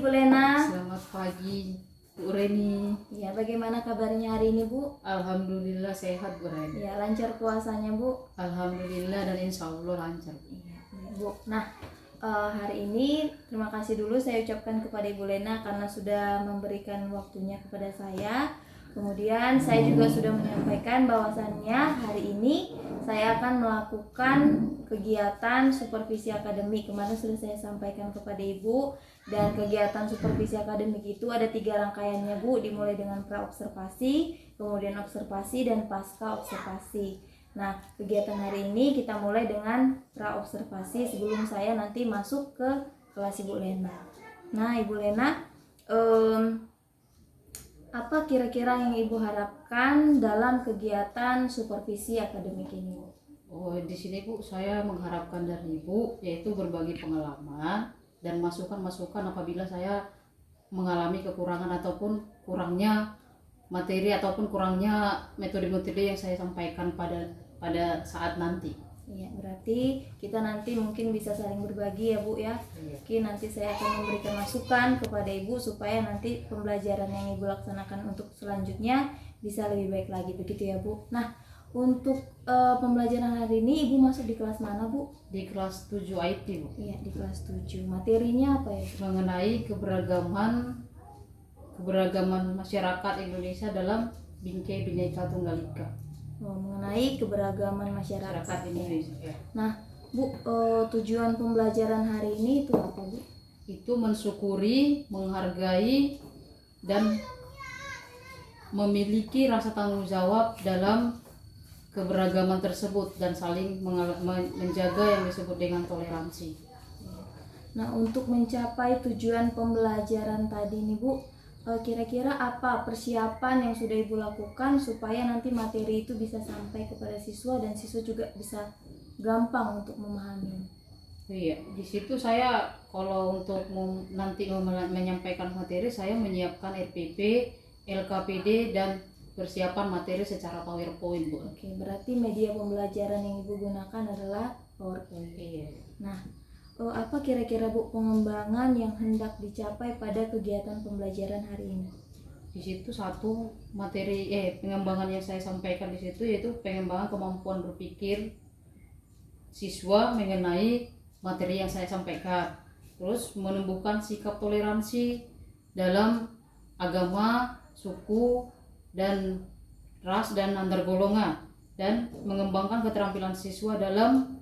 Bu Lena. Selamat pagi Bu Reni. Ya, bagaimana kabarnya hari ini Bu? Alhamdulillah sehat Bu Reni. Ya, lancar puasanya Bu? Alhamdulillah dan insya Allah lancar. Iya, Bu. Nah, hari ini terima kasih dulu saya ucapkan kepada Ibu Lena karena sudah memberikan waktunya kepada saya. Kemudian saya juga sudah menyampaikan bahwasannya hari ini saya akan melakukan kegiatan supervisi akademik. Kemarin sudah saya sampaikan kepada Ibu, dan kegiatan supervisi akademik itu ada 3 rangkaiannya Bu, dimulai dengan pra-observasi, kemudian observasi, dan pasca observasi. Nah, kegiatan hari ini kita mulai dengan pra-observasi sebelum saya nanti masuk ke kelas Ibu Lena. Nah, Ibu Lena, apa kira-kira yang Ibu harapkan dalam kegiatan supervisi akademik ini, Bu? Oh, di sini Bu, saya mengharapkan dari Ibu yaitu berbagi pengalaman dan masukan-masukan apabila saya mengalami kekurangan ataupun kurangnya materi ataupun kurangnya metode-metode yang saya sampaikan pada saat nanti. Iya, berarti kita nanti mungkin bisa saling berbagi ya Bu ya. Iya. Mungkin nanti saya akan memberikan masukan kepada Ibu supaya nanti pembelajaran yang Ibu laksanakan untuk selanjutnya bisa lebih baik lagi, begitu ya Bu. Nah, untuk pembelajaran hari ini Ibu masuk di kelas mana Bu? Di kelas 7 IT Bu. Iya, di kelas 7. Materinya apa ya? Mengenai keberagaman masyarakat Indonesia dalam bingkai Bhinneka Tunggal Ika. Mengenai keberagaman masyarakat Indonesia. Ya. Nah, Bu, tujuan pembelajaran hari ini itu apa Bu? Itu mensyukuri, menghargai, dan memiliki rasa tanggung jawab dalam keberagaman tersebut dan saling menjaga yang disebut dengan toleransi. Nah, untuk mencapai tujuan pembelajaran tadi nih Bu, kira-kira apa persiapan yang sudah Ibu lakukan supaya nanti materi itu bisa sampai kepada siswa dan siswa juga bisa gampang untuk memahami? Iya, di situ saya kalau untuk nanti menyampaikan materi, saya menyiapkan RPP, LKPD, dan persiapan materi secara PowerPoint Bu. Oke, berarti media pembelajaran yang Ibu gunakan adalah PowerPoint. Iya. Nah, apa kira-kira Bu pengembangan yang hendak dicapai pada kegiatan pembelajaran hari ini? Di situ satu materi pengembangan yang saya sampaikan di situ yaitu pengembangan kemampuan berpikir siswa mengenai materi yang saya sampaikan. Terus menumbuhkan sikap toleransi dalam agama, suku, dan ras dan antar golongan, dan mengembangkan keterampilan siswa dalam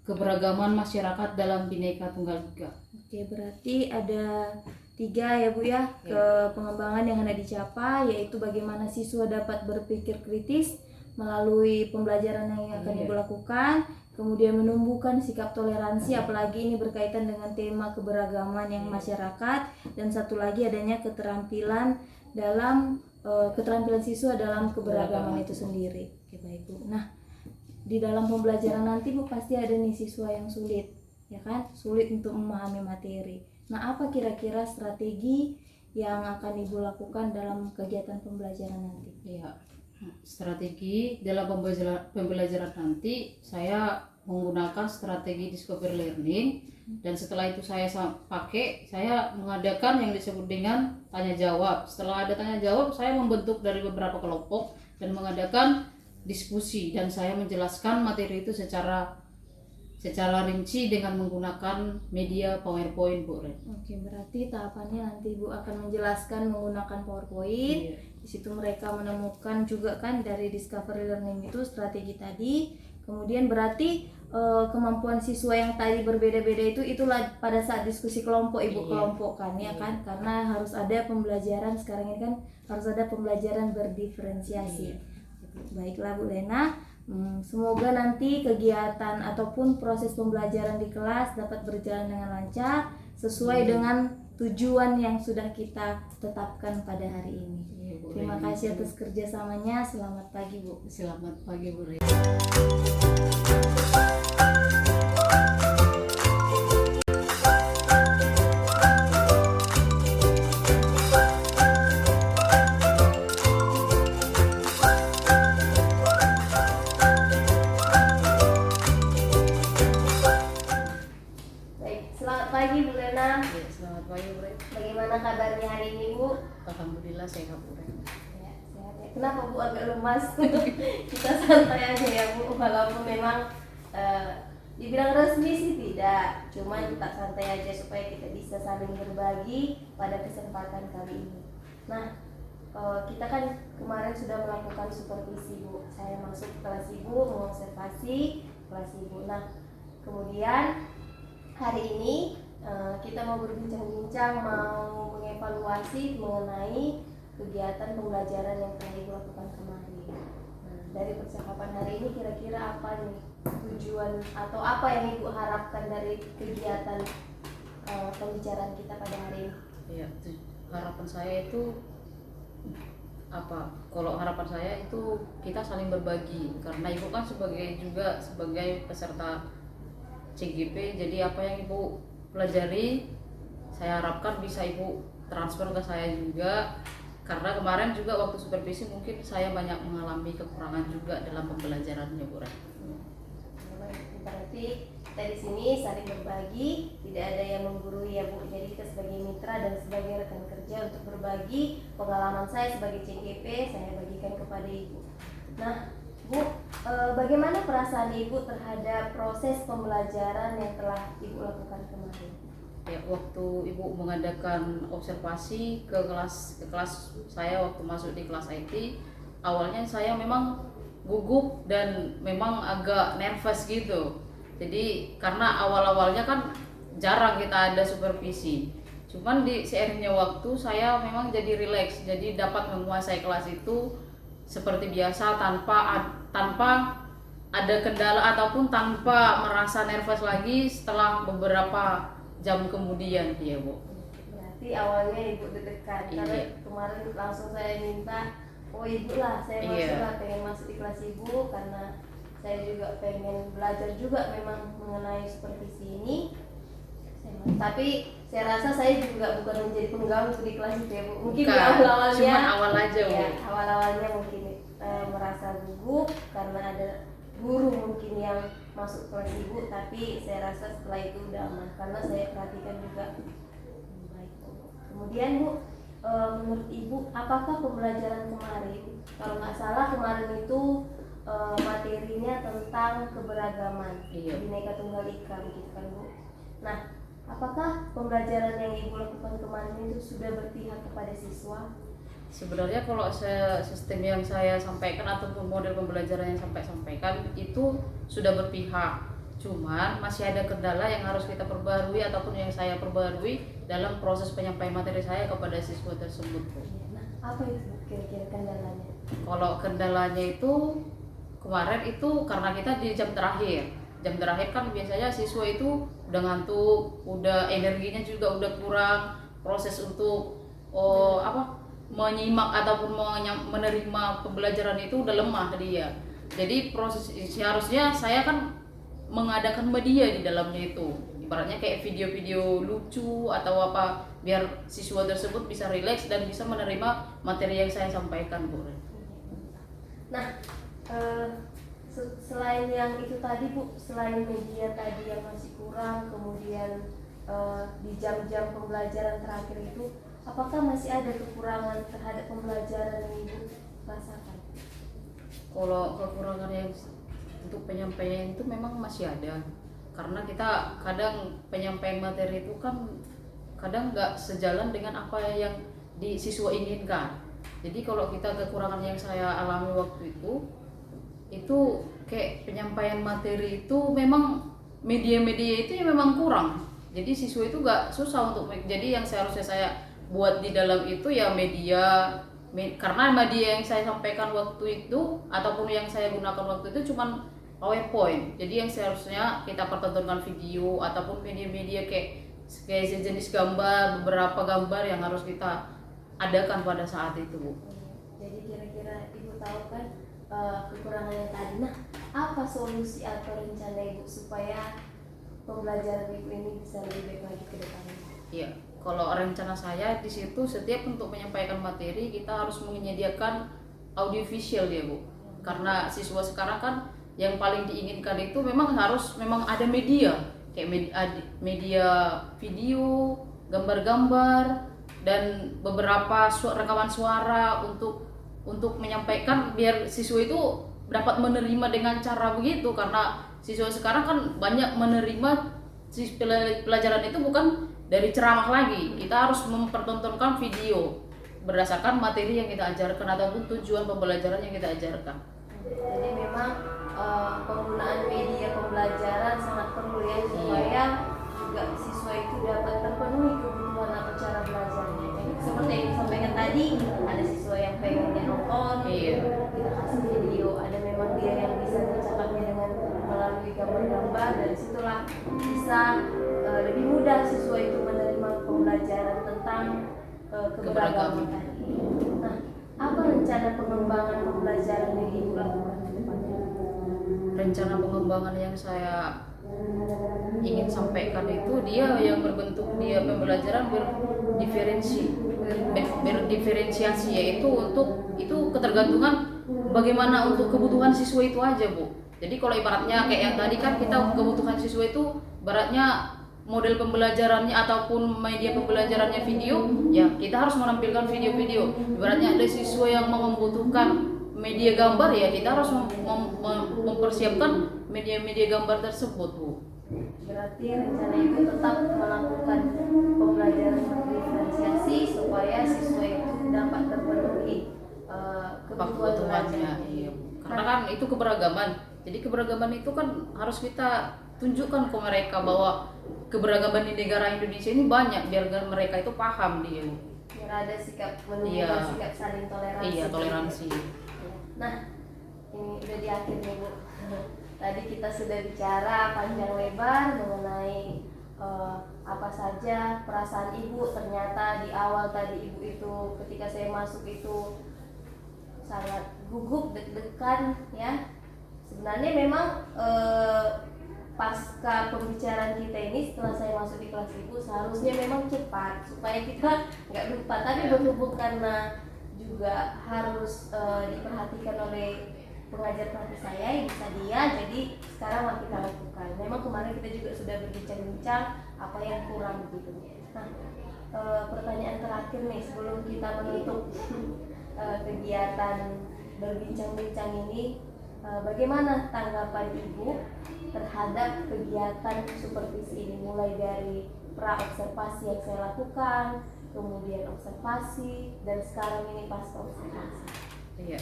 keberagaman masyarakat dalam Bhinneka Tunggal Ika. Oke, berarti ada 3 ya Bu ya, ke pengembangan yang hendak dicapai, yaitu bagaimana siswa dapat berpikir kritis melalui pembelajaran yang akan Ibu lakukan, kemudian menumbuhkan sikap toleransi, apalagi ini berkaitan dengan tema keberagaman yang masyarakat, dan satu lagi adanya keterampilan dalam keterampilan siswa dalam keberagaman itu sendiri. Oke, baik Bu. Nah, di dalam pembelajaran nanti Bu pasti ada nih siswa yang sulit, ya kan? Sulit untuk memahami materi. Nah, apa kira-kira strategi yang akan Ibu lakukan dalam kegiatan pembelajaran nanti? Ya, strategi dalam pembelajaran nanti saya menggunakan strategi discover learning, dan setelah itu saya mengadakan yang disebut dengan tanya jawab. Setelah ada tanya jawab, saya membentuk dari beberapa kelompok dan mengadakan diskusi, dan saya menjelaskan materi itu secara rinci dengan menggunakan media PowerPoint Bu Ren. Oke, berarti tahapannya nanti Ibu akan menjelaskan menggunakan PowerPoint. Iya. Di situ mereka menemukan juga kan dari discovery learning itu strategi tadi. Kemudian berarti kemampuan siswa yang tadi berbeda-beda itulah pada saat diskusi kelompok Ibu kelompokkan ya kan, karena harus ada pembelajaran sekarang ini kan, harus ada pembelajaran berdiferensiasi. Baiklah Bu Lena, semoga nanti kegiatan ataupun proses pembelajaran di kelas dapat berjalan dengan lancar sesuai dengan tujuan yang sudah kita tetapkan pada hari ini. Terima kasih atas kerjasamanya. Selamat pagi Bu. Selamat pagi Bu Ren. Baik, selamat pagi Bu Lena. Ya, selamat Selamat pagi, Bre. Bagaimana kabarnya hari ini, Bu? Alhamdulillah sehat, Bre. Ya, sehat ya. Kenapa Bu agak lemas? Kita santai aja ya Bu, walaupun memang dibilang resmi sih tidak, cuman kita santai aja supaya kita bisa saling berbagi pada kesempatan kali ini. Nah, kita kan kemarin sudah melakukan supervisi Bu. Saya masuk ke kelas Ibu, mengobservasi kelas Ibu. Nah, kemudian hari ini kita mau berbincang-bincang, mau mengevaluasi mengenai kegiatan pembelajaran yang telah Ibu lakukan kemarin. Nah, dari percakapan hari ini kira-kira apa nih tujuan atau apa yang Ibu harapkan dari kegiatan pembicaraan kita pada hari ini? Iya, harapan saya itu apa? Kalau harapan saya itu kita saling berbagi, karena Ibu kan sebagai peserta CGP, jadi apa yang Ibu pelajari saya harapkan bisa Ibu transfer ke saya juga, karena kemarin juga waktu supervisi mungkin saya banyak mengalami kekurangan juga dalam pembelajarannya, Bu. Berarti kita di sini saling berbagi, tidak ada yang menggurui ya Bu. Jadi kita sebagai mitra dan sebagai rekan kerja untuk berbagi pengalaman saya sebagai CGP, saya bagikan kepada Ibu. Nah, Bu, bagaimana perasaan Ibu terhadap proses pembelajaran yang telah Ibu lakukan kemarin? Ya, waktu Ibu mengadakan observasi ke kelas saya waktu masuk di kelas IT, awalnya saya memang gugup dan memang agak nervous gitu. Jadi karena awal-awalnya kan jarang kita ada supervisi. Cuman di seiringnya waktu saya memang jadi rileks, jadi dapat menguasai kelas itu seperti biasa tanpa ada kendala ataupun tanpa merasa nervous lagi setelah beberapa jam kemudian ya Bu. Berarti awalnya Ibu deg-degan karena kemarin langsung saya minta, oh Ibu lah saya pengen masuk di kelas Ibu karena saya juga pengen belajar juga memang mengenai supervisi ini. Tapi saya rasa saya juga bukan menjadi pengganggu di kelas itu ya Bu. Mungkin di awal-awalnya cuma awal aja Bu. Ya, awal-awalnya mungkin merasa gugup karena ada guru mungkin yang masuk kelas Ibu, tapi saya rasa setelah itu udah aman karena saya perhatikan juga. Baik Bu. Kemudian Bu, menurut Ibu apakah pembelajaran kemarin, kalau nggak salah kemarin itu materinya tentang keberagaman, Bhinneka Tunggal Ika begitu kan Bu. Nah, apakah pembelajaran yang Ibu lakukan kemarin itu sudah berpihak kepada siswa? Sebenarnya kalau sistem yang saya sampaikan ataupun model pembelajaran yang sampaikan itu sudah berpihak. Cuman masih ada kendala yang harus kita perbarui ataupun yang saya perbarui dalam proses penyampaian materi saya kepada siswa tersebut. Nah, apa itu kira-kira kendalanya? Kalau kendalanya itu kemarin itu karena kita di jam terakhir kan biasanya siswa itu udah ngantuk, udah energinya juga udah kurang, proses untuk menyimak ataupun menerima pembelajaran itu udah lemah dia. Jadi proses seharusnya saya kan mengadakan media di dalamnya itu, ibaratnya kayak video-video lucu atau apa biar siswa tersebut bisa rileks dan bisa menerima materi yang saya sampaikan, Bu. Nah, selain yang itu tadi Bu, selain media tadi yang masih kurang, kemudian di jam-jam pembelajaran terakhir itu, apakah masih ada kekurangan terhadap pembelajaran yang Ibu rasakan? Kalau kekurangan yang untuk penyampaian itu memang masih ada, karena kita kadang penyampaian materi itu kan kadang nggak sejalan dengan apa yang siswa inginkan. Jadi kalau kita kekurangan yang saya alami waktu itu kayak penyampaian materi itu memang media-media itu yang memang kurang. Jadi siswa itu nggak susah untuk, jadi yang seharusnya saya buat di dalam itu ya karena media yang saya sampaikan waktu itu ataupun yang saya gunakan waktu itu cuman PowerPoint. Jadi yang seharusnya kita pertontonkan video ataupun media-media kayak sejenis gambar, beberapa gambar yang harus kita adakan pada saat itu, Bu. Jadi kira-kira Ibu tahu kan kekurangannya tadi. Nah, apa solusi atau rencana Ibu supaya pembelajaran Ibu ini bisa lebih baik lagi ke depannya? Iya, kalau rencana saya di situ setiap untuk menyampaikan materi kita harus menyediakan audiovisual ya Bu. Karena siswa sekarang kan yang paling diinginkan itu memang ada media kayak media video gambar-gambar dan beberapa rekaman suara untuk menyampaikan biar siswa itu dapat menerima dengan cara begitu, karena siswa sekarang kan banyak menerima pelajaran itu bukan dari ceramah lagi. Kita harus mempertontonkan video berdasarkan materi yang kita ajarkan ataupun tujuan pembelajaran yang kita ajarkan. Jadi memang penggunaan media pembelajaran sangat perlu ya, supaya juga siswa itu dapat terpenuhi kebutuhan atau cara belajarnya. Jadi seperti yang disampaikan tadi, ada siswa yang pengennya nonton, kita kasih video. Ada memang dia yang bisa mencakapnya dengan melalui gambar-gambar, dan disitulah bisa lebih mudah siswa itu menerima pembelajaran tentang keberagaman tadi. Nah, apa rencana pengembangan pembelajaran yang Ibu lakukan ke depannya? Rencana pengembangan yang saya ingin sampaikan itu dia yang berbentuk dia pembelajaran berdiferensiasi, yaitu untuk itu ketergantungan bagaimana untuk kebutuhan siswa itu aja, Bu. Jadi kalau ibaratnya kayak yang tadi kan kita kebutuhan siswa itu ibaratnya model pembelajarannya ataupun media pembelajarannya video, ya kita harus menampilkan video-video. Ibaratnya ada siswa yang membutuhkan media gambar, ya kita harus mempersiapkan media-media gambar tersebut, Bu. Berarti rencana itu tetap melakukan pembelajaran berdiferensiasi supaya siswa itu dapat terpenuhi kebutuhannya. Iya. Karena kan itu keberagaman. Jadi keberagaman itu kan harus kita tunjukkan ke mereka bahwa keberagaman di negara Indonesia ini banyak, biar mereka itu paham dia. Biar ada sikap menunjukkan sikap saling toleransi. Iya, toleransi. Nah, ini udah di akhir nih, Bu. Tadi kita sudah bicara panjang lebar mengenai apa saja perasaan Ibu. Ternyata di awal tadi Ibu itu ketika saya masuk itu sangat gugup, deg-degan ya. Sebenarnya memang pasca pembicaraan kita ini, setelah saya masuk di kelas Ibu, seharusnya memang cepat supaya kita nggak lupa. Tapi berhubung karena juga harus diperhatikan oleh pengajar pelatih saya, Ibu Sadia, jadi sekarang kita lakukan. Memang kemarin kita juga sudah berbincang-bincang apa yang kurang begitu. Nah, pertanyaan terakhir nih sebelum kita menutup kegiatan berbincang-bincang ini, bagaimana tanggapan Ibu terhadap kegiatan supervisi ini, mulai dari pra-observasi yang saya lakukan, kemudian observasi, dan sekarang ini pasca observasi? Iya.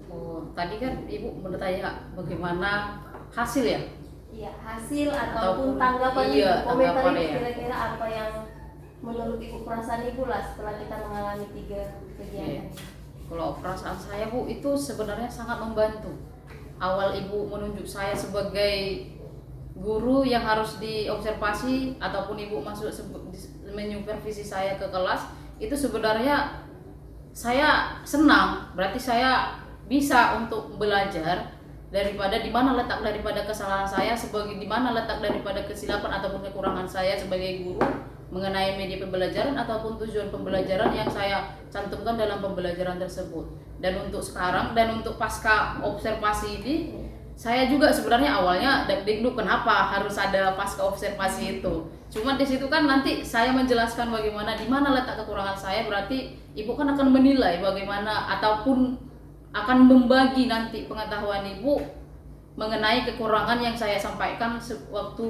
Oh, tadi kan Ibu bertanya bagaimana hasil ya? Iya, hasil ataupun tanggapan Ibu, komentar Ibu, kira-kira apa yang menurut Ibu, perasaan Ibu lah setelah kita mengalami 3 kegiatan. Kalau perasaan saya, Bu, itu sebenarnya sangat membantu. Awal Ibu menunjuk saya sebagai guru yang harus diobservasi ataupun Ibu masuk menyupervisi saya ke kelas, itu sebenarnya saya senang. Berarti saya bisa untuk belajar daripada di mana letak daripada kesalahan saya, sebagai di mana letak daripada kesilapan ataupun kekurangan saya sebagai guru mengenai media pembelajaran ataupun tujuan pembelajaran yang saya cantumkan dalam pembelajaran tersebut. Dan untuk sekarang dan untuk pasca observasi ini, saya juga sebenarnya awalnya deg-deg kenapa harus ada pasca observasi itu. Cuma di situ kan nanti saya menjelaskan bagaimana di mana letak kekurangan saya, berarti Ibu kan akan menilai bagaimana ataupun akan membagi nanti pengetahuan Ibu mengenai kekurangan yang saya sampaikan waktu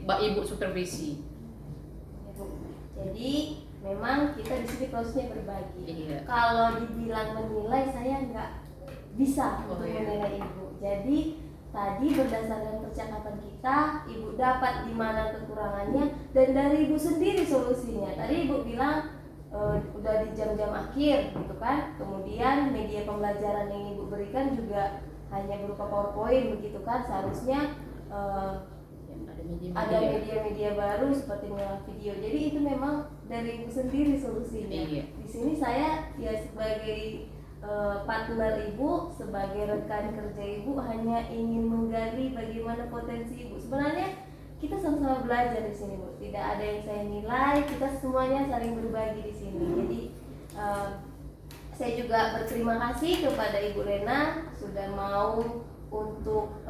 Ibu supervisi. Jadi memang kita di sini prosesnya berbagi. Iya. Kalau dibilang menilai, saya nggak bisa untuk menilai Ibu. Jadi tadi berdasarkan percakapan kita, Ibu dapat di mana kekurangannya dan dari Ibu sendiri solusinya. Tadi Ibu bilang udah di jam-jam akhir gitu kan. Kemudian media pembelajaran yang Ibu berikan juga hanya berupa PowerPoint begitu kan. Seharusnya ada media-media baru seperti video. Jadi itu memang dari Ibu sendiri solusinya. Iya. Di sini saya ya sebagai partner Ibu, sebagai rekan kerja Ibu, hanya ingin menggali bagaimana potensi Ibu. Sebenarnya kita sama-sama belajar di sini, Bu. Tidak ada yang saya nilai, kita semuanya saling berbagi di sini. Jadi saya juga berterima kasih kepada Ibu Rena sudah mau untuk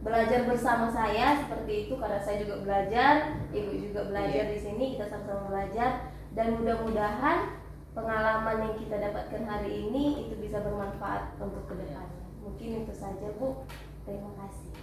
belajar bersama saya seperti itu, karena saya juga belajar, ibu juga belajar di sini, kita sama-sama belajar, dan mudah-mudahan pengalaman yang kita dapatkan hari ini itu bisa bermanfaat untuk kedepannya. Mungkin itu saja Bu, terima kasih.